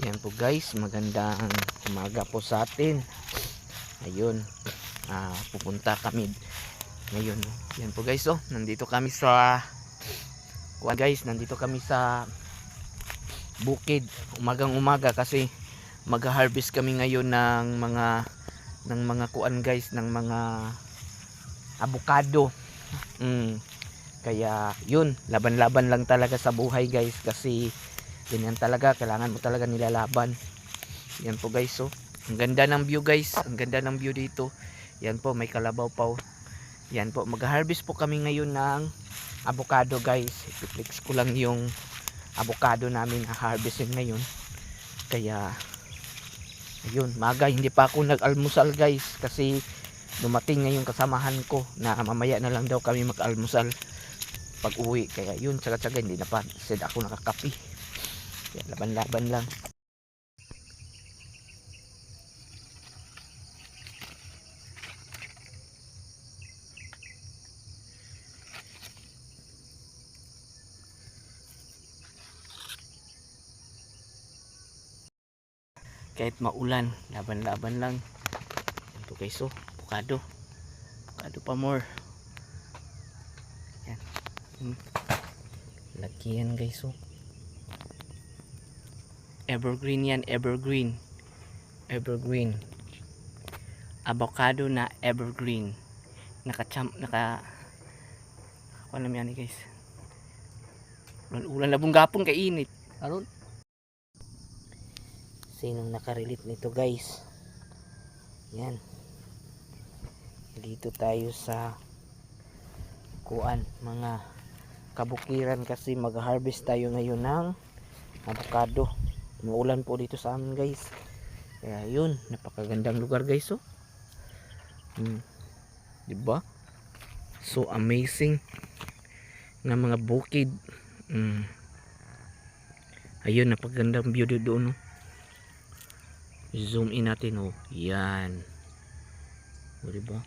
Yan po guys, magandang umaga po sa atin. Ayun, pupunta kami ngayon. Yan po guys, nandito kami sa nandito kami sa bukid. Umagang umaga kasi mag-harvest kami ngayon ng mga kuan guys, ng mga avocado. Kaya yun, laban-laban lang talaga sa buhay guys, kasi ganyan talaga, kailangan mo talaga nilalaban. Yan po guys, ang ganda ng view guys, ang ganda ng view dito. Yan po, may kalabaw pa. Yan po, mag-harvest po kami ngayon ng avocado guys. I-flex ko lang yung avocado namin na harvestin ngayon. Kaya ayun, maga, hindi pa ako nag-almusal guys, kasi dumating ngayong kasamahan ko na mamaya na lang daw kami mag-almusal pag uwi. Kaya yun, tsaga-tsaga, hindi na pa ako nakakapi. Kaya laban-laban lang. Kahit maulan, laban-laban lang. Ito guys, avocado pa more. Yan. Laki yan guys, evergreen yan, evergreen avocado na evergreen. Alam yan guys, ulan labong gapon kay init aron. Sinong nakarelate nito guys? Yan, dito tayo sa kuan, mga kabukiran, kasi mag-harvest tayo ngayon ng avocado. Umuulan po dito sa amin guys. Kaya yun, napakagandang lugar guys, diba? So amazing na mga bukid. Ayun, napakagandang view doon. Zoom in natin, yan. O, diba?